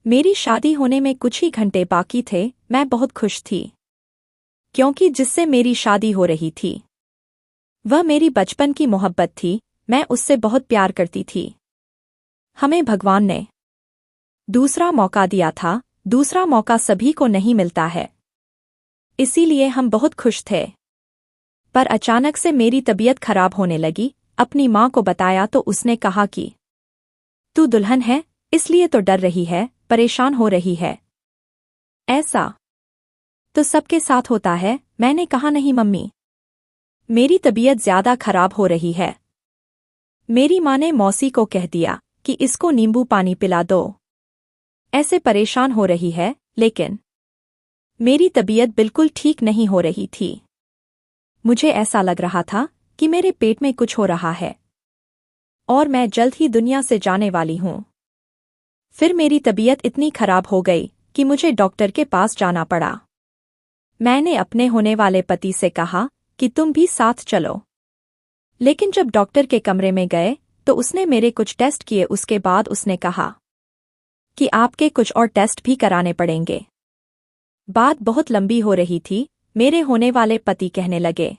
मेरी शादी होने में कुछ ही घंटे बाकी थे। मैं बहुत खुश थी क्योंकि जिससे मेरी शादी हो रही थी वह मेरी बचपन की मोहब्बत थी। मैं उससे बहुत प्यार करती थी। हमें भगवान ने दूसरा मौका दिया था। दूसरा मौका सभी को नहीं मिलता है, इसीलिए हम बहुत खुश थे। पर अचानक से मेरी तबीयत खराब होने लगी। अपनी माँ को बताया तो उसने कहा कि तू दुल्हन है, इसलिए तो डर रही है, परेशान हो रही है। ऐसा तो सबके साथ होता है। मैंने कहा नहीं मम्मी, मेरी तबीयत ज्यादा खराब हो रही है। मेरी माँ ने मौसी को कह दिया कि इसको नींबू पानी पिला दो, ऐसे परेशान हो रही है। लेकिन मेरी तबीयत बिल्कुल ठीक नहीं हो रही थी। मुझे ऐसा लग रहा था कि मेरे पेट में कुछ हो रहा है और मैं जल्द ही दुनिया से जाने वाली हूँ। फिर मेरी तबीयत इतनी खराब हो गई कि मुझे डॉक्टर के पास जाना पड़ा। मैंने अपने होने वाले पति से कहा कि तुम भी साथ चलो। लेकिन जब डॉक्टर के कमरे में गए तो उसने मेरे कुछ टेस्ट किए। उसके बाद उसने कहा कि आपके कुछ और टेस्ट भी कराने पड़ेंगे। बात बहुत लंबी हो रही थी। मेरे होने वाले पति कहने लगे,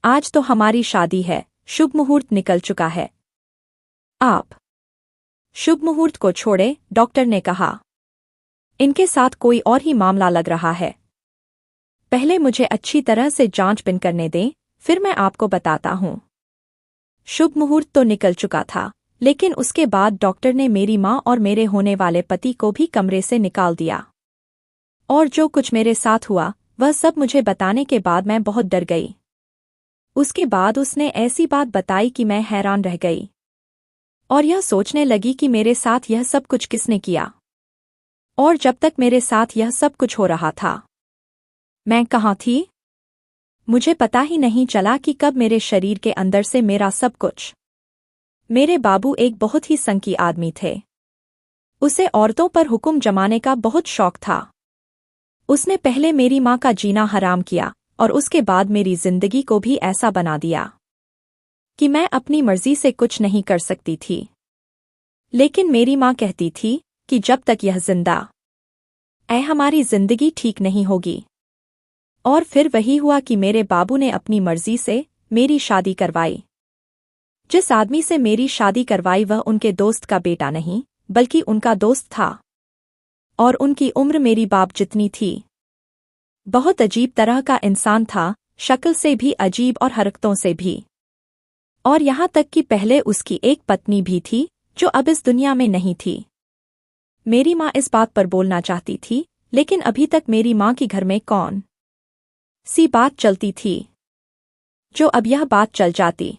आज तो हमारी शादी है, शुभ मुहूर्त निकल चुका है, आप शुभ मुहूर्त को छोड़े। डॉक्टर ने कहा, इनके साथ कोई और ही मामला लग रहा है। पहले मुझे अच्छी तरह से जांच बिन करने दें, फिर मैं आपको बताता हूँ। शुभ मुहूर्त तो निकल चुका था, लेकिन उसके बाद डॉक्टर ने मेरी माँ और मेरे होने वाले पति को भी कमरे से निकाल दिया। और जो कुछ मेरे साथ हुआ वह सब मुझे बताने के बाद मैं बहुत डर गई। उसके बाद उसने ऐसी बात बताई कि मैं हैरान रह गई और यह सोचने लगी कि मेरे साथ यह सब कुछ किसने किया। और जब तक मेरे साथ यह सब कुछ हो रहा था मैं कहाँ थी, मुझे पता ही नहीं चला कि कब मेरे शरीर के अंदर से मेरा सब कुछ। मेरे बाबू एक बहुत ही संकी आदमी थे। उसे औरतों पर हुक्म जमाने का बहुत शौक था। उसने पहले मेरी माँ का जीना हराम किया और उसके बाद मेरी जिंदगी को भी ऐसा बना दिया कि मैं अपनी मर्जी से कुछ नहीं कर सकती थी। लेकिन मेरी माँ कहती थी कि जब तक यह जिंदा है हमारी जिंदगी ठीक नहीं होगी। और फिर वही हुआ कि मेरे बाबू ने अपनी मर्जी से मेरी शादी करवाई। जिस आदमी से मेरी शादी करवाई वह उनके दोस्त का बेटा नहीं बल्कि उनका दोस्त था और उनकी उम्र मेरी बाप जितनी थी। बहुत अजीब तरह का इंसान था, शक्ल से भी अजीब और हरकतों से भी। और यहाँ तक कि पहले उसकी एक पत्नी भी थी जो अब इस दुनिया में नहीं थी। मेरी माँ इस बात पर बोलना चाहती थी, लेकिन अभी तक मेरी माँ की घर में कौन सी बात चलती थी जो अब यह बात चल जाती।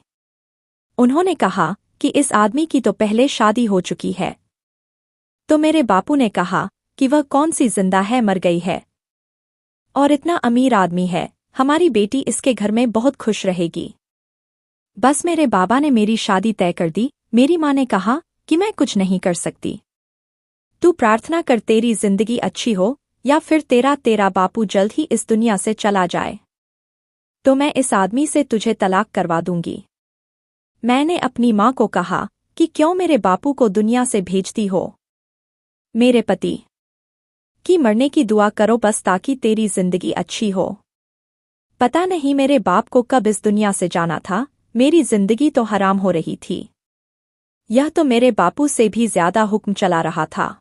उन्होंने कहा कि इस आदमी की तो पहले शादी हो चुकी है। तो मेरे बापू ने कहा कि वह कौन सी जिंदा है, मर गई है और इतना अमीर आदमी है, हमारी बेटी इसके घर में बहुत खुश रहेगी। बस मेरे बाबा ने मेरी शादी तय कर दी। मेरी माँ ने कहा कि मैं कुछ नहीं कर सकती, तू प्रार्थना कर तेरी जिंदगी अच्छी हो या फिर तेरा बापू जल्द ही इस दुनिया से चला जाए, तो मैं इस आदमी से तुझे तलाक करवा दूंगी। मैंने अपनी माँ को कहा कि क्यों मेरे बापू को दुनिया से भेजती हो, मेरे पति की मरने की दुआ करो बस ताकि तेरी जिंदगी अच्छी हो। पता नहीं मेरे बाप को कब इस दुनिया से जाना था, मेरी जिंदगी तो हराम हो रही थी। यह तो मेरे बापू से भी ज्यादा हुक्म चला रहा था।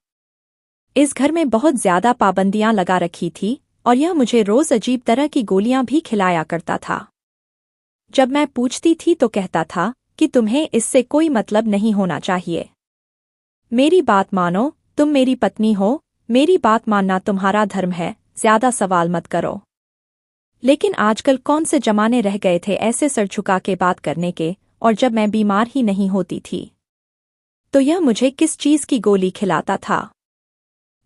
इस घर में बहुत ज्यादा पाबंदियां लगा रखी थी और यह मुझे रोज अजीब तरह की गोलियां भी खिलाया करता था। जब मैं पूछती थी तो कहता था कि तुम्हें इससे कोई मतलब नहीं होना चाहिए। मेरी बात मानो, तुम मेरी पत्नी हो, मेरी बात मानना तुम्हारा धर्म है, ज्यादा सवाल मत करो। लेकिन आजकल कौन से जमाने रह गए थे ऐसे सर झुका के बात करने के। और जब मैं बीमार ही नहीं होती थी तो यह मुझे किस चीज की गोली खिलाता था।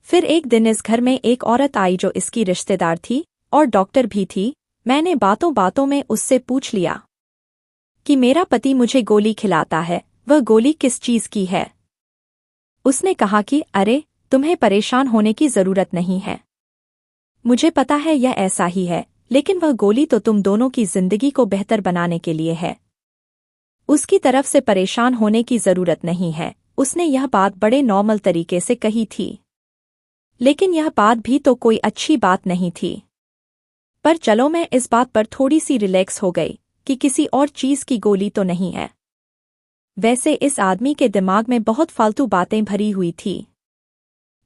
फिर एक दिन इस घर में एक औरत आई जो इसकी रिश्तेदार थी और डॉक्टर भी थी। मैंने बातों बातों में उससे पूछ लिया कि मेरा पति मुझे गोली खिलाता है, वह गोली किस चीज की है। उसने कहा कि अरे, तुम्हें परेशान होने की जरूरत नहीं है, मुझे पता है यह ऐसा ही है, लेकिन वह गोली तो तुम दोनों की जिंदगी को बेहतर बनाने के लिए है, उसकी तरफ से परेशान होने की जरूरत नहीं है। उसने यह बात बड़े नॉर्मल तरीके से कही थी। लेकिन यह बात भी तो कोई अच्छी बात नहीं थी। पर चलो, मैं इस बात पर थोड़ी सी रिलैक्स हो गई कि किसी और चीज की गोली तो नहीं है। वैसे इस आदमी के दिमाग में बहुत फालतू बातें भरी हुई थी।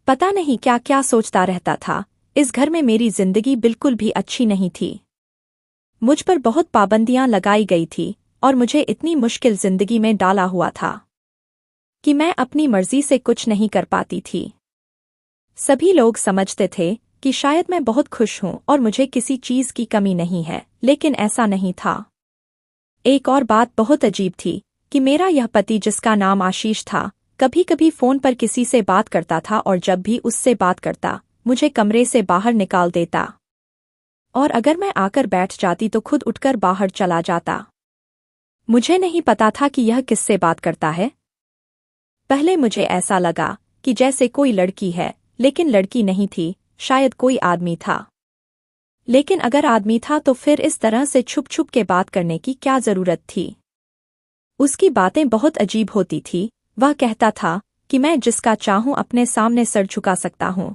पता नहीं क्या क्या सोचता रहता था। इस घर में मेरी जिंदगी बिल्कुल भी अच्छी नहीं थी। मुझ पर बहुत पाबंदियां लगाई गई थी और मुझे इतनी मुश्किल जिंदगी में डाला हुआ था कि मैं अपनी मर्जी से कुछ नहीं कर पाती थी। सभी लोग समझते थे कि शायद मैं बहुत खुश हूं और मुझे किसी चीज की कमी नहीं है, लेकिन ऐसा नहीं था। एक और बात बहुत अजीब थी कि मेरा यह पति, जिसका नाम आशीष था, कभी कभी फोन पर किसी से बात करता था और जब भी उससे बात करता मुझे कमरे से बाहर निकाल देता, और अगर मैं आकर बैठ जाती तो खुद उठकर बाहर चला जाता। मुझे नहीं पता था कि यह किससे बात करता है। पहले मुझे ऐसा लगा कि जैसे कोई लड़की है, लेकिन लड़की नहीं थी, शायद कोई आदमी था। लेकिन अगर आदमी था तो फिर इस तरह से छुप छुप के बात करने की क्या जरूरत थी। उसकी बातें बहुत अजीब होती थी। वह कहता था कि मैं जिसका चाहूं अपने सामने सर झुका सकता हूं।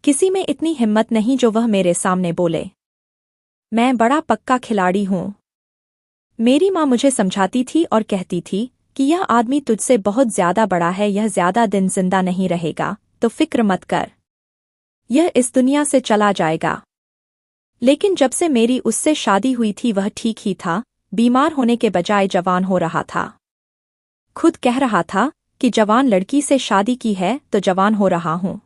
किसी में इतनी हिम्मत नहीं जो वह मेरे सामने बोले। मैं बड़ा पक्का खिलाड़ी हूं। मेरी माँ मुझे समझाती थी और कहती थी कि यह आदमी तुझसे बहुत ज्यादा बड़ा है, यह ज्यादा दिन जिंदा नहीं रहेगा, तो फिक्र मत कर, यह इस दुनिया से चला जाएगा। लेकिन जब से मेरी उससे शादी हुई थी वह ठीक ही था, बीमार होने के बजाय जवान हो रहा था। खुद कह रहा था कि जवान लड़की से शादी की है तो जवान हो रहा हूं।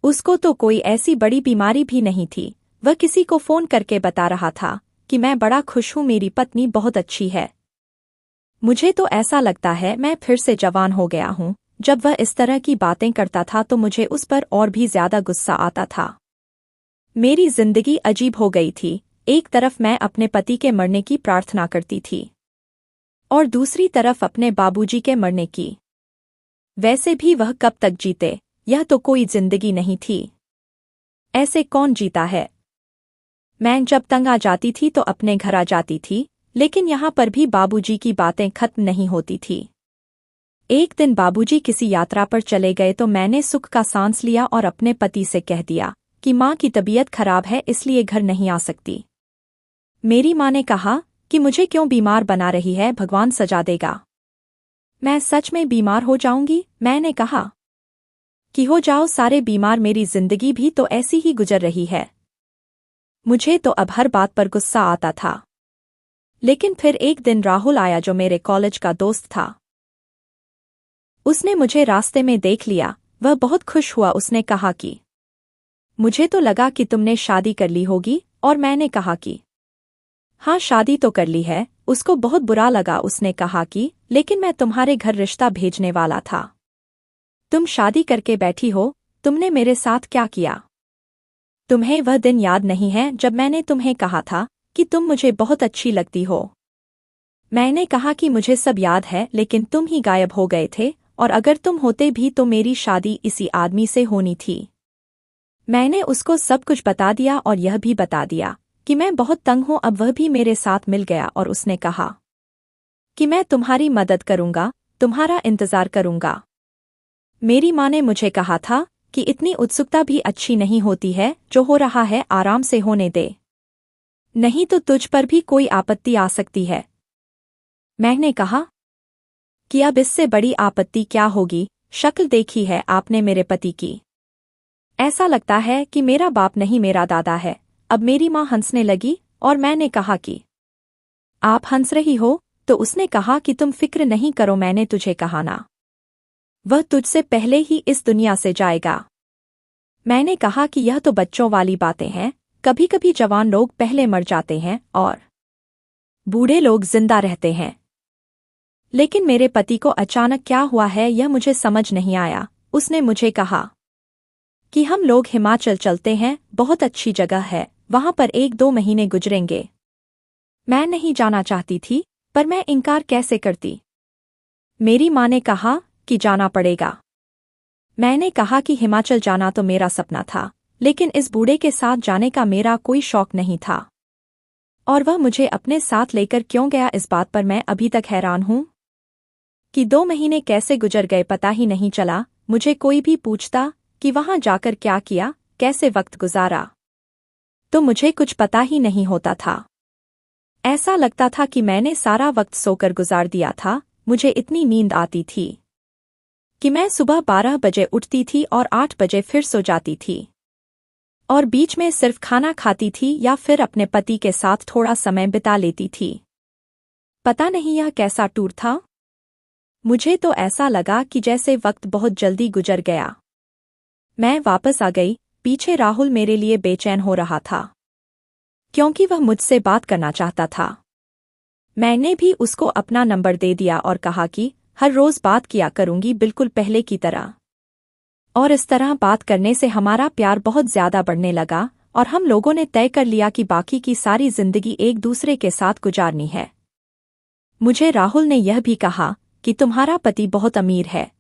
उसको तो कोई ऐसी बड़ी बीमारी भी नहीं थी। वह किसी को फोन करके बता रहा था कि मैं बड़ा खुश हूं, मेरी पत्नी बहुत अच्छी है। मुझे तो ऐसा लगता है मैं फिर से जवान हो गया हूं। जब वह इस तरह की बातें करता था तो मुझे उस पर और भी ज्यादा गुस्सा आता था। मेरी जिंदगी अजीब हो गई थी। एक तरफ मैं अपने पति के मरने की प्रार्थना करती थी और दूसरी तरफ अपने बाबूजी के मरने की। वैसे भी वह कब तक जीते, यह तो कोई जिंदगी नहीं थी। ऐसे कौन जीता है। मैं जब तंग आ जाती थी तो अपने घर आ जाती थी, लेकिन यहाँ पर भी बाबूजी की बातें खत्म नहीं होती थी। एक दिन बाबूजी किसी यात्रा पर चले गए तो मैंने सुख का सांस लिया और अपने पति से कह दिया कि माँ की तबीयत खराब है, इसलिए घर नहीं आ सकती। मेरी माँ ने कहा कि मुझे क्यों बीमार बना रही है, भगवान सजा देगा। मैं सच में बीमार हो जाऊंगी। मैंने कहा कि हो जाओ सारे बीमार, मेरी जिंदगी भी तो ऐसी ही गुजर रही है। मुझे तो अब हर बात पर गुस्सा आता था। लेकिन फिर एक दिन राहुल आया जो मेरे कॉलेज का दोस्त था। उसने मुझे रास्ते में देख लिया। वह बहुत खुश हुआ। उसने कहा कि मुझे तो लगा कि तुमने शादी कर ली होगी, और मैंने कहा कि हाँ, शादी तो कर ली है। उसको बहुत बुरा लगा। उसने कहा कि लेकिन मैं तुम्हारे घर रिश्ता भेजने वाला था। तुम शादी करके बैठी हो, तुमने मेरे साथ क्या किया। तुम्हें वह दिन याद नहीं है जब मैंने तुम्हें कहा था कि तुम मुझे बहुत अच्छी लगती हो। मैंने कहा कि मुझे सब याद है, लेकिन तुम ही गायब हो गए थे, और अगर तुम होते भी तो मेरी शादी इसी आदमी से होनी थी। मैंने उसको सब कुछ बता दिया और यह भी बता दिया कि मैं बहुत तंग हूं। अब वह भी मेरे साथ मिल गया और उसने कहा कि मैं तुम्हारी मदद करूंगा, तुम्हारा इंतजार करूंगा। मेरी माँ ने मुझे कहा था कि इतनी उत्सुकता भी अच्छी नहीं होती है, जो हो रहा है आराम से होने दे, नहीं तो तुझ पर भी कोई आपत्ति आ सकती है। मैंने कहा कि अब इससे बड़ी आपत्ति क्या होगी, शक्ल देखी है आपने मेरे पति की, ऐसा लगता है कि मेरा बाप नहीं मेरा दादा है। अब मेरी माँ हंसने लगी और मैंने कहा कि आप हंस रही हो, तो उसने कहा कि तुम फिक्र नहीं करो, मैंने तुझे कहा ना, वह तुझसे पहले ही इस दुनिया से जाएगा। मैंने कहा कि यह तो बच्चों वाली बातें हैं, कभी कभी जवान लोग पहले मर जाते हैं और बूढ़े लोग जिंदा रहते हैं। लेकिन मेरे पति को अचानक क्या हुआ है यह मुझे समझ नहीं आया। उसने मुझे कहा कि हम लोग हिमाचल चलते हैं, बहुत अच्छी जगह है, वहां पर 1-2 महीने गुजरेंगे। मैं नहीं जाना चाहती थी, पर मैं इनकार कैसे करती। मेरी माँ ने कहा कि जाना पड़ेगा। मैंने कहा कि हिमाचल जाना तो मेरा सपना था, लेकिन इस बूढ़े के साथ जाने का मेरा कोई शौक नहीं था, और वह मुझे अपने साथ लेकर क्यों गया, इस बात पर मैं अभी तक हैरान हूं कि 2 महीने कैसे गुजर गए पता ही नहीं चला। मुझे कोई भी पूछता कि वहां जाकर क्या किया, कैसे वक्त गुजारा, तो मुझे कुछ पता ही नहीं होता था। ऐसा लगता था कि मैंने सारा वक्त सोकर गुजार दिया था। मुझे इतनी नींद आती थी कि मैं सुबह 12 बजे उठती थी और 8 बजे फिर सो जाती थी, और बीच में सिर्फ खाना खाती थी या फिर अपने पति के साथ थोड़ा समय बिता लेती थी। पता नहीं यह कैसा टूर था। मुझे तो ऐसा लगा कि जैसे वक्त बहुत जल्दी गुजर गया। मैं वापस आ गई। पीछे राहुल मेरे लिए बेचैन हो रहा था, क्योंकि वह मुझसे बात करना चाहता था। मैंने भी उसको अपना नंबर दे दिया और कहा कि हर रोज बात किया करूंगी, बिल्कुल पहले की तरह। और इस तरह बात करने से हमारा प्यार बहुत ज्यादा बढ़ने लगा और हम लोगों ने तय कर लिया कि बाकी की सारी जिंदगी एक दूसरे के साथ गुजारनी है। मुझे राहुल ने यह भी कहा कि तुम्हारा पति बहुत अमीर है,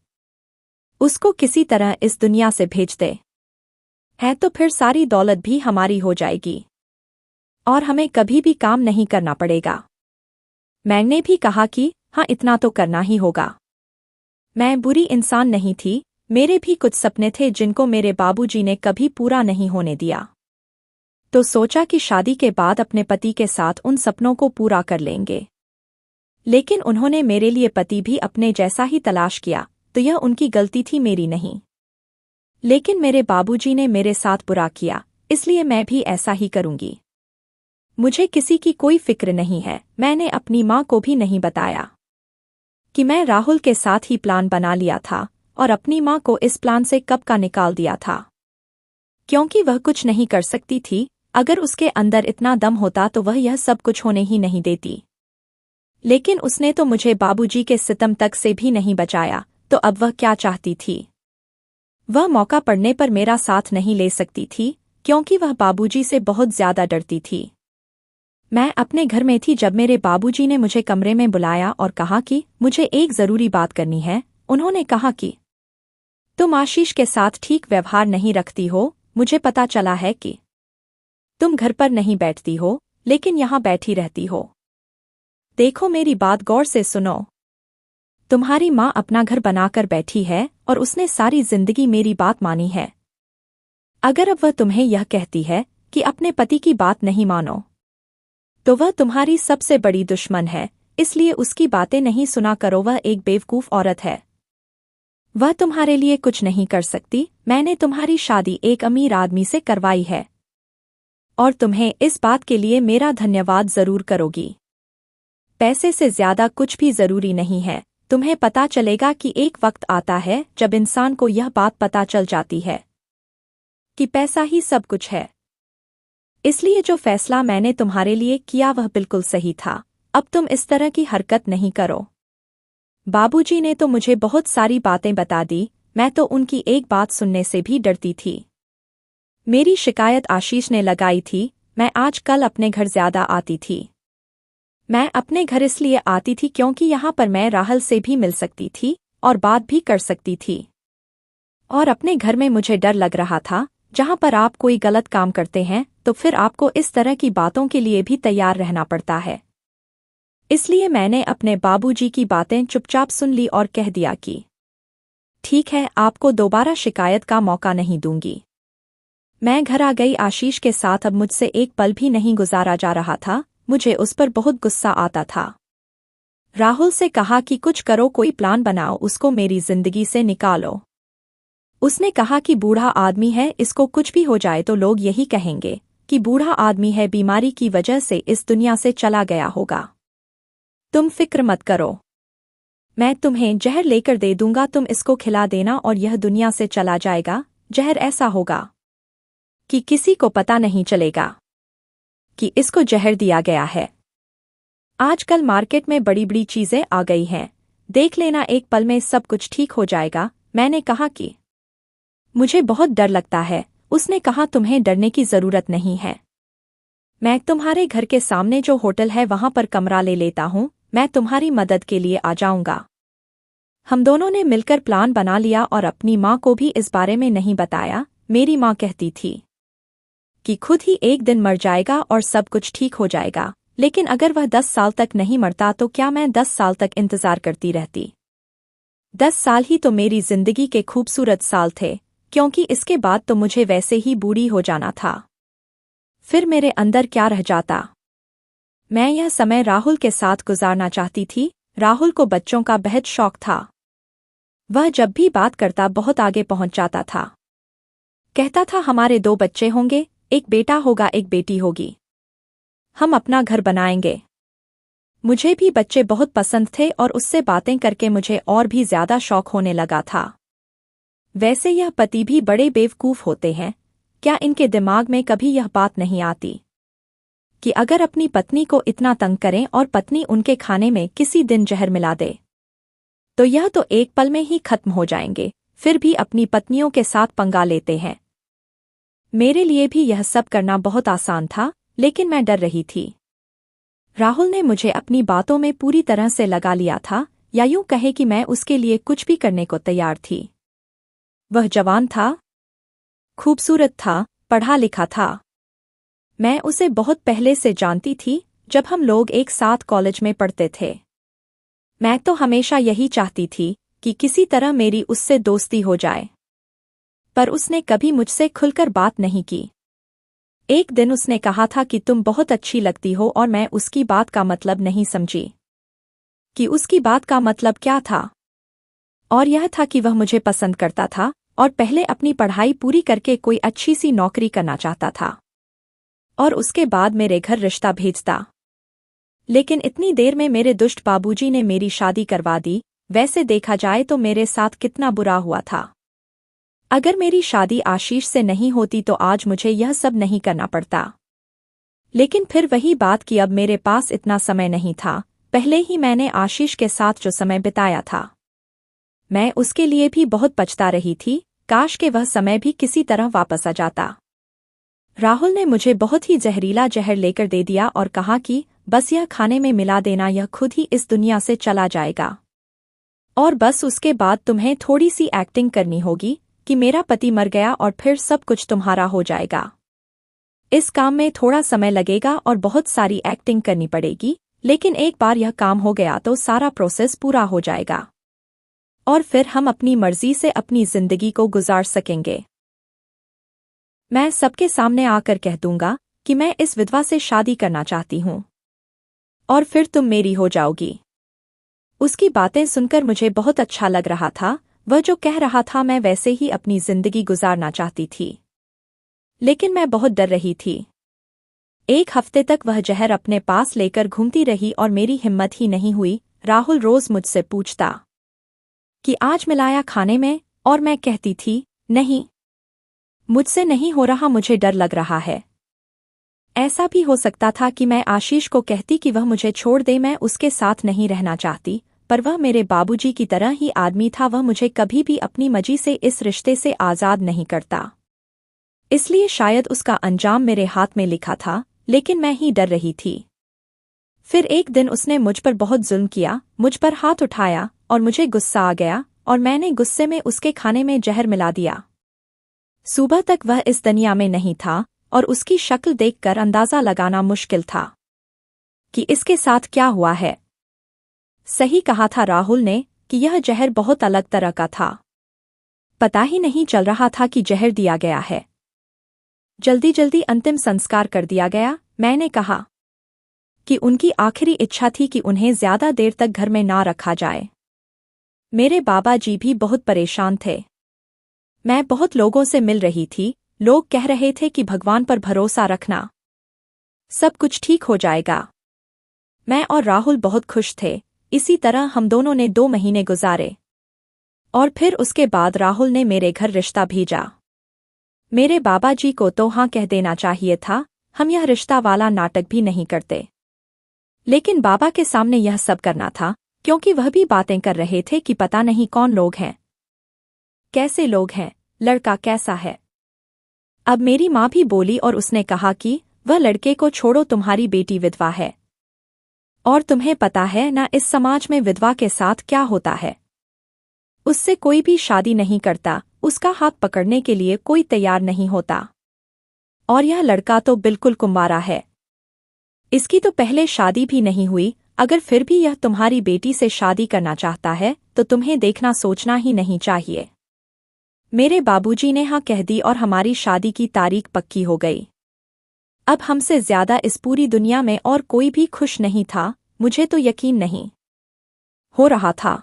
उसको किसी तरह इस दुनिया से भेज दे, है तो फिर सारी दौलत भी हमारी हो जाएगी और हमें कभी भी काम नहीं करना पड़ेगा। मैंने भी कहा कि हाँ, इतना तो करना ही होगा। मैं बुरी इंसान नहीं थी, मेरे भी कुछ सपने थे जिनको मेरे बाबूजी ने कभी पूरा नहीं होने दिया। तो सोचा कि शादी के बाद अपने पति के साथ उन सपनों को पूरा कर लेंगे। लेकिन उन्होंने मेरे लिए पति भी अपने जैसा ही तलाश किया, तो यह उनकी गलती थी, मेरी नहीं। लेकिन मेरे बाबूजी ने मेरे साथ बुरा किया, इसलिए मैं भी ऐसा ही करूंगी। मुझे किसी की कोई फिक्र नहीं है। मैंने अपनी माँ को भी नहीं बताया कि मैं राहुल के साथ ही प्लान बना लिया था, और अपनी माँ को इस प्लान से कब का निकाल दिया था, क्योंकि वह कुछ नहीं कर सकती थी। अगर उसके अंदर इतना दम होता तो वह यह सब कुछ होने ही नहीं देती। लेकिन उसने तो मुझे बाबूजी के सितम तक से भी नहीं बचाया, तो अब वह क्या चाहती थी? वह मौका पड़ने पर मेरा साथ नहीं ले सकती थी, क्योंकि वह बाबूजी से बहुत ज्यादा डरती थी। मैं अपने घर में थी जब मेरे बाबूजी ने मुझे कमरे में बुलाया और कहा कि मुझे एक जरूरी बात करनी है। उन्होंने कहा कि तुम आशीष के साथ ठीक व्यवहार नहीं रखती हो। मुझे पता चला है कि तुम घर पर नहीं बैठती हो, लेकिन यहाँ बैठी रहती हो। देखो, मेरी बात गौर से सुनो। तुम्हारी माँ अपना घर बनाकर बैठी है और उसने सारी जिंदगी मेरी बात मानी है। अगर अब वह तुम्हें यह कहती है कि अपने पति की बात नहीं मानो, तो वह तुम्हारी सबसे बड़ी दुश्मन है, इसलिए उसकी बातें नहीं सुना करो। वह एक बेवकूफ औरत है, वह तुम्हारे लिए कुछ नहीं कर सकती। मैंने तुम्हारी शादी एक अमीर आदमी से करवाई है, और तुम्हें इस बात के लिए मेरा धन्यवाद जरूर करोगी। पैसे से ज्यादा कुछ भी जरूरी नहीं है। तुम्हें पता चलेगा कि एक वक्त आता है जब इंसान को यह बात पता चल जाती है कि पैसा ही सब कुछ है। इसलिए जो फैसला मैंने तुम्हारे लिए किया वह बिल्कुल सही था। अब तुम इस तरह की हरकत नहीं करो। बाबूजी ने तो मुझे बहुत सारी बातें बता दी, मैं तो उनकी एक बात सुनने से भी डरती थी। मेरी शिकायत आशीष ने लगाई थी। मैं आजकल अपने घर ज्यादा आती थी। मैं अपने घर इसलिए आती थी क्योंकि यहाँ पर मैं राहुल से भी मिल सकती थी और बात भी कर सकती थी। और अपने घर में मुझे डर लग रहा था, जहाँ पर आप कोई गलत काम करते हैं तो फिर आपको इस तरह की बातों के लिए भी तैयार रहना पड़ता है। इसलिए मैंने अपने बाबूजी की बातें चुपचाप सुन ली और कह दिया कि ठीक है, आपको दोबारा शिकायत का मौका नहीं दूंगी। मैं घर आ गई। आशीष के साथ अब मुझसे एक पल भी नहीं गुजारा जा रहा था। मुझे उस पर बहुत गुस्सा आता था। राहुल से कहा कि कुछ करो, कोई प्लान बनाओ, उसको मेरी जिंदगी से निकालो। उसने कहा कि बूढ़ा आदमी है, इसको कुछ भी हो जाए तो लोग यही कहेंगे कि बूढ़ा आदमी है, बीमारी की वजह से इस दुनिया से चला गया होगा। तुम फिक्र मत करो, मैं तुम्हें जहर लेकर दे दूंगा, तुम इसको खिला देना और यह दुनिया से चला जाएगा। जहर ऐसा होगा कि किसी को पता नहीं चलेगा कि इसको जहर दिया गया है। आजकल मार्केट में बड़ी बड़ी चीजें आ गई हैं, देख लेना, एक पल में सब कुछ ठीक हो जाएगा। मैंने कहा कि मुझे बहुत डर लगता है। उसने कहा तुम्हें डरने की जरूरत नहीं है, मैं तुम्हारे घर के सामने जो होटल है वहां पर कमरा ले लेता हूँ, मैं तुम्हारी मदद के लिए आ जाऊंगा। हम दोनों ने मिलकर प्लान बना लिया और अपनी माँ को भी इस बारे में नहीं बताया। मेरी माँ कहती थी कि खुद ही एक दिन मर जाएगा और सब कुछ ठीक हो जाएगा, लेकिन अगर वह 10 साल तक नहीं मरता तो क्या मैं 10 साल तक इंतजार करती रहती? 10 साल ही तो मेरी जिंदगी के खूबसूरत साल थे। क्योंकि इसके बाद तो मुझे वैसे ही बूढ़ी हो जाना था। फिर मेरे अंदर क्या रह जाता? मैं यह समय राहुल के साथ गुजारना चाहती थी। राहुल को बच्चों का बेहद शौक था। वह जब भी बात करता बहुत आगे पहुंच जाता था। कहता था हमारे 2 बच्चे होंगे, एक बेटा होगा एक बेटी होगी। हम अपना घर बनाएंगे। मुझे भी बच्चे बहुत पसंद थे और उससे बातें करके मुझे और भी ज्यादा शौक होने लगा था। वैसे यह पति भी बड़े बेवकूफ होते हैं। क्या इनके दिमाग में कभी यह बात नहीं आती कि अगर अपनी पत्नी को इतना तंग करें और पत्नी उनके खाने में किसी दिन जहर मिला दे तो यह तो एक पल में ही खत्म हो जाएंगे, फिर भी अपनी पत्नियों के साथ पंगा लेते हैं। मेरे लिए भी यह सब करना बहुत आसान था, लेकिन मैं डर रही थी। राहुल ने मुझे अपनी बातों में पूरी तरह से लगा लिया था, या यूं कहे कि मैं उसके लिए कुछ भी करने को तैयार थी। वह जवान था, खूबसूरत था, पढ़ा लिखा था। मैं उसे बहुत पहले से जानती थी, जब हम लोग एक साथ कॉलेज में पढ़ते थे। मैं तो हमेशा यही चाहती थी कि किसी तरह मेरी उससे दोस्ती हो जाए, पर उसने कभी मुझसे खुलकर बात नहीं की। एक दिन उसने कहा था कि तुम बहुत अच्छी लगती हो, और मैं उसकी बात का मतलब नहीं समझी कि उसकी बात का मतलब क्या था। और यह था कि वह मुझे पसंद करता था और पहले अपनी पढ़ाई पूरी करके कोई अच्छी सी नौकरी करना चाहता था और उसके बाद मेरे घर रिश्ता भेजता। लेकिन इतनी देर में मेरे दुष्ट बाबूजी ने मेरी शादी करवा दी। वैसे देखा जाए तो मेरे साथ कितना बुरा हुआ था। अगर मेरी शादी आशीष से नहीं होती तो आज मुझे यह सब नहीं करना पड़ता। लेकिन फिर वही बात कि अब मेरे पास इतना समय नहीं था। पहले ही मैंने आशीष के साथ जो समय बिताया था, मैं उसके लिए भी बहुत पछता रही थी। काश के वह समय भी किसी तरह वापस आ जाता। राहुल ने मुझे बहुत ही जहरीला जहर लेकर दे दिया और कहा कि बस यह खाने में मिला देना, यह खुद ही इस दुनिया से चला जाएगा। और बस उसके बाद तुम्हें थोड़ी सी एक्टिंग करनी होगी कि मेरा पति मर गया और फिर सब कुछ तुम्हारा हो जाएगा। इस काम में थोड़ा समय लगेगा और बहुत सारी एक्टिंग करनी पड़ेगी, लेकिन एक बार यह काम हो गया तो सारा प्रोसेस पूरा हो जाएगा और फिर हम अपनी मर्जी से अपनी जिंदगी को गुजार सकेंगे। मैं सबके सामने आकर कह दूंगा कि मैं इस विधवा से शादी करना चाहती हूँ और फिर तुम मेरी हो जाओगी। उसकी बातें सुनकर मुझे बहुत अच्छा लग रहा था। वह जो कह रहा था मैं वैसे ही अपनी जिंदगी गुजारना चाहती थी, लेकिन मैं बहुत डर रही थी। 1 हफ्ते तक वह जहर अपने पास लेकर घूमती रही और मेरी हिम्मत ही नहीं हुई। राहुल रोज मुझसे पूछता कि आज मिलाया खाने में, और मैं कहती थी नहीं, मुझसे नहीं हो रहा, मुझे डर लग रहा है। ऐसा भी हो सकता था कि मैं आशीष को कहती कि वह मुझे छोड़ दे, मैं उसके साथ नहीं रहना चाहती, पर वह मेरे बाबूजी की तरह ही आदमी था। वह मुझे कभी भी अपनी मर्जी से इस रिश्ते से आज़ाद नहीं करता। इसलिए शायद उसका अंजाम मेरे हाथ में लिखा था, लेकिन मैं ही डर रही थी। फिर एक दिन उसने मुझ पर बहुत जुल्म किया, मुझ पर हाथ उठाया और मुझे गुस्सा आ गया और मैंने गुस्से में उसके खाने में जहर मिला दिया। सुबह तक वह इस दुनिया में नहीं था और उसकी शक्ल देखकर अंदाजा लगाना मुश्किल था कि इसके साथ क्या हुआ है। सही कहा था राहुल ने कि यह जहर बहुत अलग तरह का था। पता ही नहीं चल रहा था कि जहर दिया गया है। जल्दी जल्दी अंतिम संस्कार कर दिया गया। मैंने कहा कि उनकी आखिरी इच्छा थी कि उन्हें ज्यादा देर तक घर में ना रखा जाए। मेरे बाबा जी भी बहुत परेशान थे। मैं बहुत लोगों से मिल रही थी। लोग कह रहे थे कि भगवान पर भरोसा रखना, सब कुछ ठीक हो जाएगा। मैं और राहुल बहुत खुश थे। इसी तरह हम दोनों ने 2 महीने गुजारे और फिर उसके बाद राहुल ने मेरे घर रिश्ता भेजा। मेरे बाबा जी को तो हाँ कह देना चाहिए था, हम यह रिश्ता वाला नाटक भी नहीं करते। लेकिन बाबा के सामने यह सब करना था, क्योंकि वह भी बातें कर रहे थे कि पता नहीं कौन लोग हैं, कैसे लोग हैं, लड़का कैसा है। अब मेरी माँ भी बोली और उसने कहा कि वह लड़के को छोड़ो, तुम्हारी बेटी विधवा है और तुम्हें पता है ना इस समाज में विधवा के साथ क्या होता है। उससे कोई भी शादी नहीं करता, उसका हाथ पकड़ने के लिए कोई तैयार नहीं होता। और यह लड़का तो बिल्कुल कुंवारा है, इसकी तो पहले शादी भी नहीं हुई। अगर फिर भी यह तुम्हारी बेटी से शादी करना चाहता है तो तुम्हें देखना सोचना ही नहीं चाहिए। मेरे बाबूजी ने हाँ कह दी और हमारी शादी की तारीख पक्की हो गई। अब हमसे ज्यादा इस पूरी दुनिया में और कोई भी खुश नहीं था। मुझे तो यकीन नहीं हो रहा था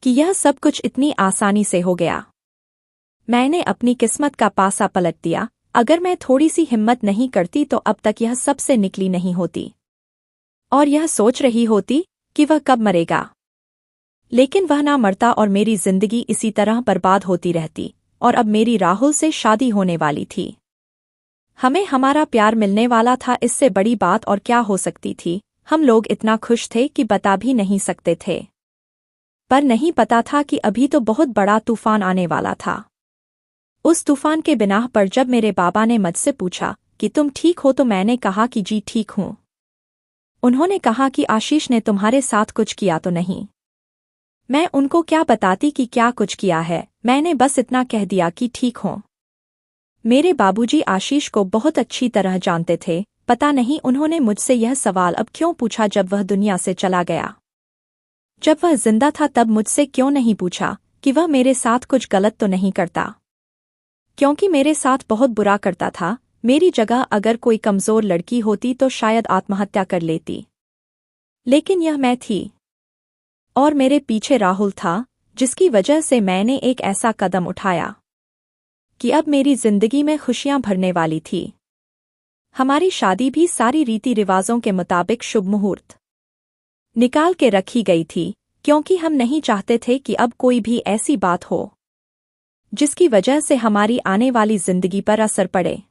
कि यह सब कुछ इतनी आसानी से हो गया। मैंने अपनी किस्मत का पासा पलट दिया। अगर मैं थोड़ी सी हिम्मत नहीं करती तो अब तक यह सबसे निकली नहीं होती और यह सोच रही होती कि वह कब मरेगा। लेकिन वह ना मरता और मेरी जिंदगी इसी तरह बर्बाद होती रहती। और अब मेरी राहुल से शादी होने वाली थी। हमें हमारा प्यार मिलने वाला था, इससे बड़ी बात और क्या हो सकती थी। हम लोग इतना खुश थे कि बता भी नहीं सकते थे। पर नहीं पता था कि अभी तो बहुत बड़ा तूफान आने वाला था। उस तूफान के बिनाह पर जब मेरे बाबा ने मुझसे पूछा कि तुम ठीक हो तो मैंने कहा कि जी ठीक हूं। उन्होंने कहा कि आशीष ने तुम्हारे साथ कुछ किया तो नहीं। मैं उनको क्या बताती कि क्या कुछ किया है, मैंने बस इतना कह दिया कि ठीक हो। मेरे बाबूजी आशीष को बहुत अच्छी तरह जानते थे। पता नहीं उन्होंने मुझसे यह सवाल अब क्यों पूछा जब वह दुनिया से चला गया। जब वह जिंदा था तब मुझसे क्यों नहीं पूछा कि वह मेरे साथ कुछ गलत तो नहीं करता, क्योंकि मेरे साथ बहुत बुरा करता था। मेरी जगह अगर कोई कमजोर लड़की होती तो शायद आत्महत्या कर लेती, लेकिन यह मैं थी और मेरे पीछे राहुल था, जिसकी वजह से मैंने एक ऐसा कदम उठाया कि अब मेरी जिंदगी में खुशियां भरने वाली थी। हमारी शादी भी सारी रीति रिवाजों के मुताबिक शुभ मुहूर्त निकाल के रखी गई थी, क्योंकि हम नहीं चाहते थे कि अब कोई भी ऐसी बात हो जिसकी वजह से हमारी आने वाली जिंदगी पर असर पड़े।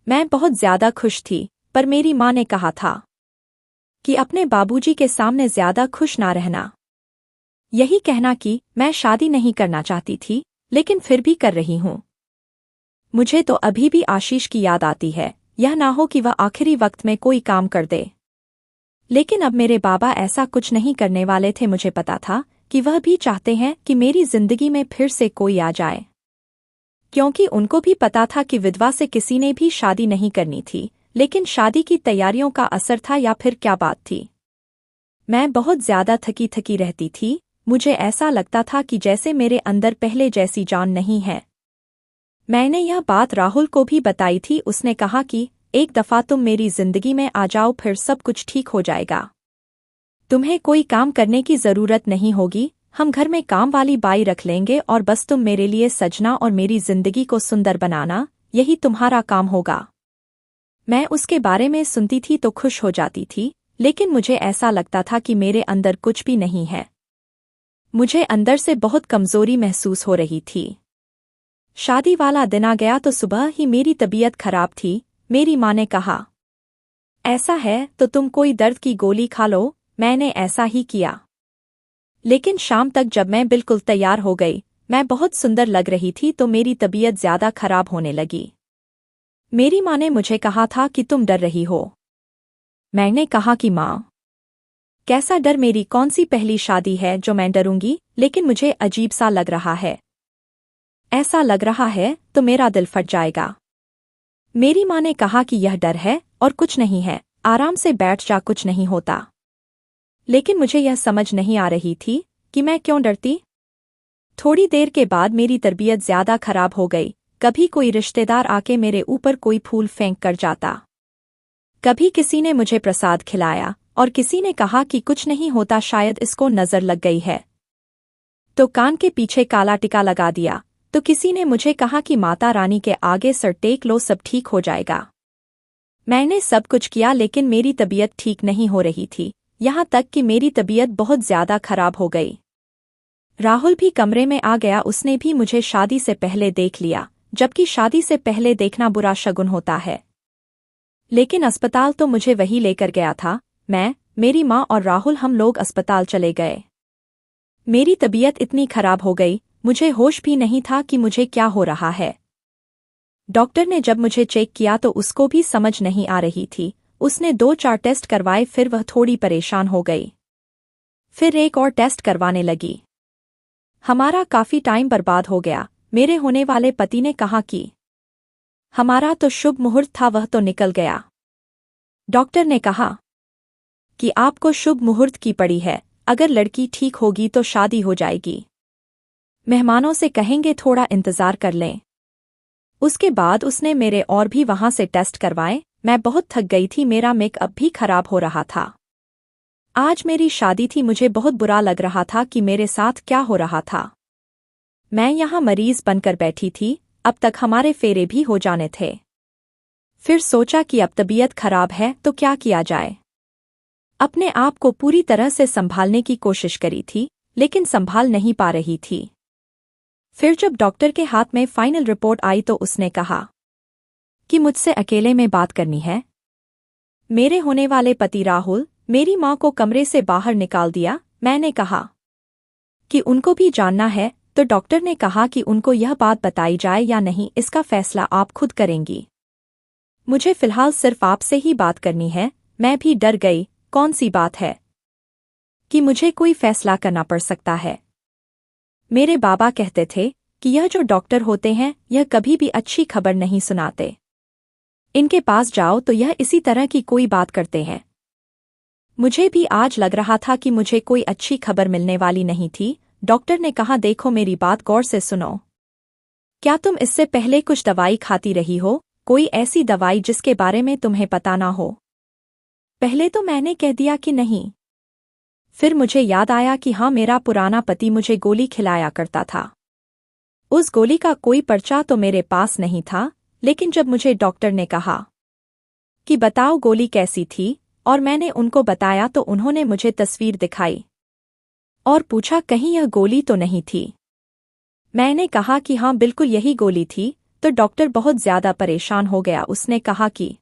मैं बहुत ज्यादा खुश थी, पर मेरी माँ ने कहा था कि अपने बाबूजी के सामने ज्यादा खुश ना रहना। यही कहना कि मैं शादी नहीं करना चाहती थी, लेकिन फिर भी कर रही हूँ। मुझे तो अभी भी आशीष की याद आती है। यह ना हो कि वह आखिरी वक्त में कोई काम कर दे। लेकिन अब मेरे बाबा ऐसा कुछ नहीं करने वाले थे। मुझे पता था कि वह भी चाहते हैं कि मेरी जिंदगी में फिर से कोई आ जाए, क्योंकि उनको भी पता था कि विधवा से किसी ने भी शादी नहीं करनी थी। लेकिन शादी की तैयारियों का असर था या फिर क्या बात थी। मैं बहुत ज्यादा थकी थकी रहती थी। मुझे ऐसा लगता था कि जैसे मेरे अंदर पहले जैसी जान नहीं है। मैंने यह बात राहुल को भी बताई थी। उसने कहा कि एक दफा तुम मेरी जिंदगी में आ जाओ, फिर सब कुछ ठीक हो जाएगा। तुम्हें कोई काम करने की जरूरत नहीं होगी। हम घर में काम वाली बाई रख लेंगे और बस तुम मेरे लिए सजना और मेरी जिंदगी को सुंदर बनाना, यही तुम्हारा काम होगा। मैं उसके बारे में सुनती थी तो खुश हो जाती थी, लेकिन मुझे ऐसा लगता था कि मेरे अंदर कुछ भी नहीं है। मुझे अंदर से बहुत कमजोरी महसूस हो रही थी। शादी वाला दिन आ गया तो सुबह ही मेरी तबीयत खराब थी। मेरी माँ ने कहा, ऐसा है तो तुम कोई दर्द की गोली खा लो। मैंने ऐसा ही किया। लेकिन शाम तक जब मैं बिल्कुल तैयार हो गई, मैं बहुत सुंदर लग रही थी, तो मेरी तबीयत ज्यादा खराब होने लगी। मेरी माँ ने मुझे कहा था कि तुम डर रही हो। मैंने कहा कि माँ, कैसा डर, मेरी कौन सी पहली शादी है जो मैं डरूंगी। लेकिन मुझे अजीब सा लग रहा है। ऐसा लग रहा है तो मेरा दिल फट जाएगा। मेरी माँ ने कहा कि यह डर है और कुछ नहीं है, आराम से बैठ जा, कुछ नहीं होता। लेकिन मुझे यह समझ नहीं आ रही थी कि मैं क्यों डरती। थोड़ी देर के बाद मेरी तबीयत ज्यादा खराब हो गई। कभी कोई रिश्तेदार आके मेरे ऊपर कोई फूल फेंक कर जाता, कभी किसी ने मुझे प्रसाद खिलाया और किसी ने कहा कि कुछ नहीं होता, शायद इसको नजर लग गई है, तो कान के पीछे काला टिका लगा दिया। तो किसी ने मुझे कहा कि माता रानी के आगे सर टेक लो, सब ठीक हो जाएगा। मैंने सब कुछ किया, लेकिन मेरी तबीयत ठीक नहीं हो रही थी, यहाँ तक कि मेरी तबीयत बहुत ज्यादा खराब हो गई। राहुल भी कमरे में आ गया। उसने भी मुझे शादी से पहले देख लिया, जबकि शादी से पहले देखना बुरा शगुन होता है। लेकिन अस्पताल तो मुझे वही लेकर गया था। मैं, मेरी माँ और राहुल, हम लोग अस्पताल चले गए। मेरी तबीयत इतनी खराब हो गई, मुझे होश भी नहीं था कि मुझे क्या हो रहा है। डॉक्टर ने जब मुझे चेक किया तो उसको भी समझ नहीं आ रही थी। उसने 2-4 टेस्ट करवाए, फिर वह थोड़ी परेशान हो गई। फिर एक और टेस्ट करवाने लगी। हमारा काफी टाइम बर्बाद हो गया। मेरे होने वाले पति ने कहा कि हमारा तो शुभ मुहूर्त था, वह तो निकल गया। डॉक्टर ने कहा कि आपको शुभ मुहूर्त की पड़ी है, अगर लड़की ठीक होगी तो शादी हो जाएगी। मेहमानों से कहेंगे थोड़ा इंतजार कर लें। उसके बाद उसने मेरे और भी वहां से टेस्ट करवाए। मैं बहुत थक गई थी, मेरा मेकअप भी खराब हो रहा था। आज मेरी शादी थी, मुझे बहुत बुरा लग रहा था कि मेरे साथ क्या हो रहा था। मैं यहाँ मरीज बनकर बैठी थी, अब तक हमारे फेरे भी हो जाने थे। फिर सोचा कि अब तबीयत खराब है तो क्या किया जाए। अपने आप को पूरी तरह से संभालने की कोशिश करी थी, लेकिन संभाल नहीं पा रही थी। फिर जब डॉक्टर के हाथ में फाइनल रिपोर्ट आई तो उसने कहा कि मुझसे अकेले में बात करनी है। मेरे होने वाले पति राहुल मेरी मां को कमरे से बाहर निकाल दिया। मैंने कहा कि उनको भी जानना है, तो डॉक्टर ने कहा कि उनको यह बात बताई जाए या नहीं, इसका फैसला आप खुद करेंगी। मुझे फिलहाल सिर्फ आपसे ही बात करनी है। मैं भी डर गई, कौन सी बात है कि मुझे कोई फैसला करना पड़ सकता है। मेरे बाबा कहते थे कि यह जो डॉक्टर होते हैं यह कभी भी अच्छी खबर नहीं सुनाते। इनके पास जाओ तो यह इसी तरह की कोई बात करते हैं। मुझे भी आज लग रहा था कि मुझे कोई अच्छी खबर मिलने वाली नहीं थी। डॉक्टर ने कहा, देखो मेरी बात गौर से सुनो। क्या तुम इससे पहले कुछ दवाई खाती रही हो, कोई ऐसी दवाई जिसके बारे में तुम्हें पता ना हो? पहले तो मैंने कह दिया कि नहीं। फिर मुझे याद आया कि हाँ, मेरा पुराना पति मुझे गोली खिलाया करता था। उस गोली का कोई पर्चा तो मेरे पास नहीं था, लेकिन जब मुझे डॉक्टर ने कहा कि बताओ गोली कैसी थी, और मैंने उनको बताया तो उन्होंने मुझे तस्वीर दिखाई और पूछा कहीं यह गोली तो नहीं थी। मैंने कहा कि हाँ बिल्कुल यही गोली थी। तो डॉक्टर बहुत ज्यादा परेशान हो गया। उसने कहा कि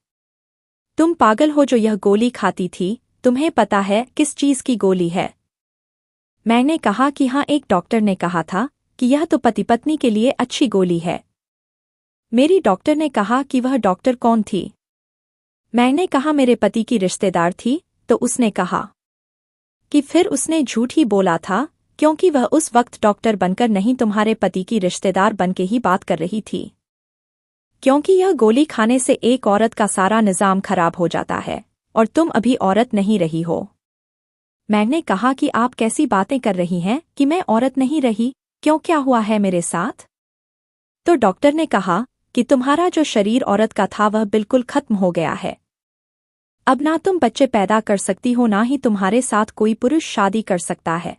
तुम पागल हो जो यह गोली खाती थी, तुम्हें पता है किस चीज की गोली है? मैंने कहा कि हाँ, एक डॉक्टर ने कहा था कि यह तो पति पत्नी के लिए अच्छी गोली है। मेरी डॉक्टर ने कहा कि वह डॉक्टर कौन थी? मैंने कहा मेरे पति की रिश्तेदार थी। तो उसने कहा कि फिर उसने झूठ ही बोला था, क्योंकि वह उस वक्त डॉक्टर बनकर नहीं, तुम्हारे पति की रिश्तेदार बनके ही बात कर रही थी। क्योंकि यह गोली खाने से एक औरत का सारा निजाम खराब हो जाता है, और तुम अभी औरत नहीं रही हो। मैंने कहा कि आप कैसी बातें कर रही हैं कि मैं औरत नहीं रही, क्यों, क्या हुआ है मेरे साथ? तो डॉक्टर ने कहा कि तुम्हारा जो शरीर औरत का था वह बिल्कुल खत्म हो गया है। अब ना तुम बच्चे पैदा कर सकती हो, ना ही तुम्हारे साथ कोई पुरुष शादी कर सकता है।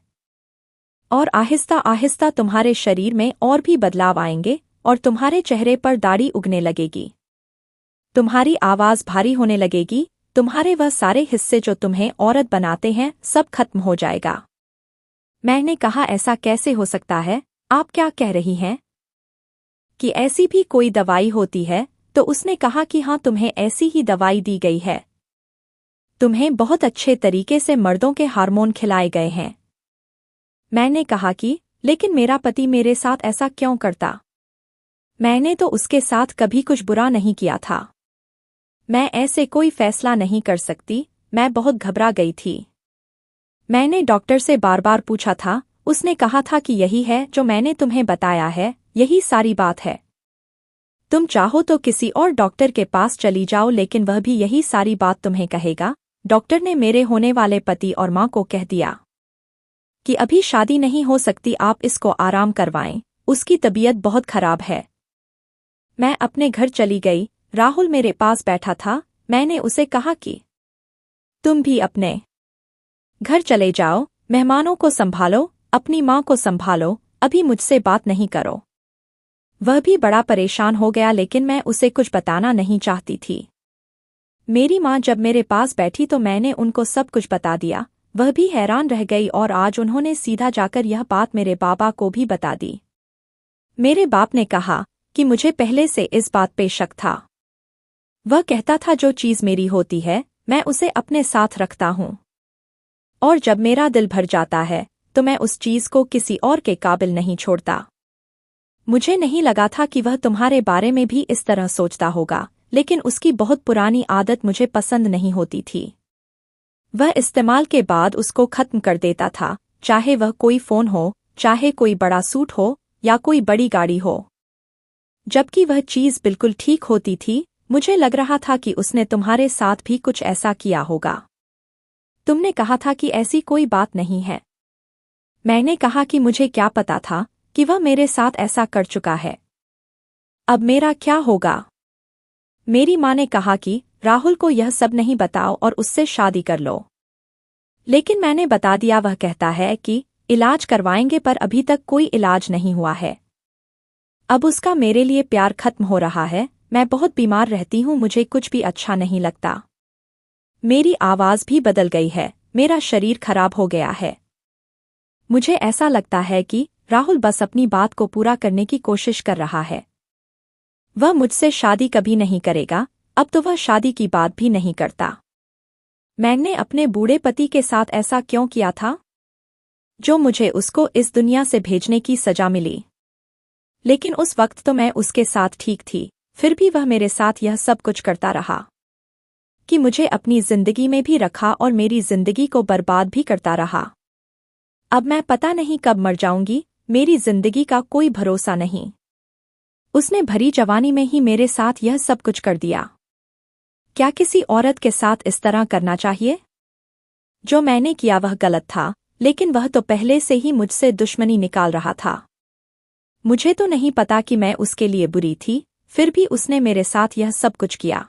और आहिस्ता आहिस्ता तुम्हारे शरीर में और भी बदलाव आएंगे और तुम्हारे चेहरे पर दाढ़ी उगने लगेगी। तुम्हारी आवाज भारी होने लगेगी। तुम्हारे वह सारे हिस्से जो तुम्हें औरत बनाते हैं सब खत्म हो जाएगा। मैंने कहा ऐसा कैसे हो सकता है, आप क्या कह रही हैं कि ऐसी भी कोई दवाई होती है? तो उसने कहा कि हाँ, तुम्हें ऐसी ही दवाई दी गई है। तुम्हें बहुत अच्छे तरीके से मर्दों के हार्मोन खिलाए गए हैं। मैंने कहा कि लेकिन मेरा पति मेरे साथ ऐसा क्यों करता? मैंने तो उसके साथ कभी कुछ बुरा नहीं किया था। मैं ऐसे कोई फैसला नहीं कर सकती। मैं बहुत घबरा गई थी। मैंने डॉक्टर से बार बार पूछा था। उसने कहा था कि यही है जो मैंने तुम्हें बताया है, यही सारी बात है। तुम चाहो तो किसी और डॉक्टर के पास चली जाओ, लेकिन वह भी यही सारी बात तुम्हें कहेगा। डॉक्टर ने मेरे होने वाले पति और मां को कह दिया कि अभी शादी नहीं हो सकती, आप इसको आराम करवाएं, उसकी तबीयत बहुत खराब है। मैं अपने घर चली गई। राहुल मेरे पास बैठा था। मैंने उसे कहा कि तुम भी अपने घर चले जाओ, मेहमानों को संभालो, अपनी मां को संभालो, अभी मुझसे बात नहीं करो। वह भी बड़ा परेशान हो गया, लेकिन मैं उसे कुछ बताना नहीं चाहती थी। मेरी मां जब मेरे पास बैठी तो मैंने उनको सब कुछ बता दिया। वह भी हैरान रह गई और आज उन्होंने सीधा जाकर यह बात मेरे बाबा को भी बता दी। मेरे बाप ने कहा कि मुझे पहले से इस बात पे शक था। वह कहता था जो चीज़ मेरी होती है मैं उसे अपने साथ रखता हूँ, और जब मेरा दिल भर जाता है तो मैं उस चीज़ को किसी और के काबिल नहीं छोड़ता। मुझे नहीं लगा था कि वह तुम्हारे बारे में भी इस तरह सोचता होगा, लेकिन उसकी बहुत पुरानी आदत मुझे पसंद नहीं होती थी। वह इस्तेमाल के बाद उसको खत्म कर देता था, चाहे वह कोई फ़ोन हो, चाहे कोई बड़ा सूट हो या कोई बड़ी गाड़ी हो। जबकि वह चीज़ बिल्कुल ठीक होती थी। मुझे लग रहा था कि उसने तुम्हारे साथ भी कुछ ऐसा किया होगा। तुमने कहा था कि ऐसी कोई बात नहीं है। मैंने कहा कि मुझे क्या पता था कि वह मेरे साथ ऐसा कर चुका है। अब मेरा क्या होगा? मेरी माँ ने कहा कि राहुल को यह सब नहीं बताओ और उससे शादी कर लो। लेकिन मैंने बता दिया। वह कहता है कि इलाज करवाएंगे, पर अभी तक कोई इलाज नहीं हुआ है। अब उसका मेरे लिए प्यार खत्म हो रहा है। मैं बहुत बीमार रहती हूँ, मुझे कुछ भी अच्छा नहीं लगता। मेरी आवाज़ भी बदल गई है, मेरा शरीर खराब हो गया है। मुझे ऐसा लगता है कि राहुल बस अपनी बात को पूरा करने की कोशिश कर रहा है। वह मुझसे शादी कभी नहीं करेगा। अब तो वह शादी की बात भी नहीं करता। मैंने अपने बूढ़े पति के साथ ऐसा क्यों किया था, जो मुझे उसको इस दुनिया से भेजने की सजा मिली? लेकिन उस वक्त तो मैं उसके साथ ठीक थी, फिर भी वह मेरे साथ यह सब कुछ करता रहा कि मुझे अपनी जिंदगी में भी रखा और मेरी जिंदगी को बर्बाद भी करता रहा। अब मैं पता नहीं कब मर जाऊंगी, मेरी जिंदगी का कोई भरोसा नहीं। उसने भरी जवानी में ही मेरे साथ यह सब कुछ कर दिया। क्या किसी औरत के साथ इस तरह करना चाहिए? जो मैंने किया वह गलत था, लेकिन वह तो पहले से ही मुझसे दुश्मनी निकाल रहा था। मुझे तो नहीं पता कि मैं उसके लिए बुरी थी, फिर भी उसने मेरे साथ यह सब कुछ किया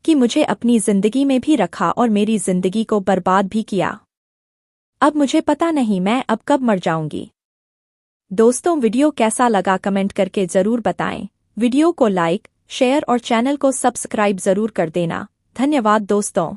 कि मुझे अपनी जिंदगी में भी रखा और मेरी जिंदगी को बर्बाद भी किया। अब मुझे पता नहीं मैं अब कब मर जाऊंगी। दोस्तों, वीडियो कैसा लगा कमेंट करके जरूर बताएं। वीडियो को लाइक, शेयर और चैनल को सब्सक्राइब जरूर कर देना। धन्यवाद दोस्तों।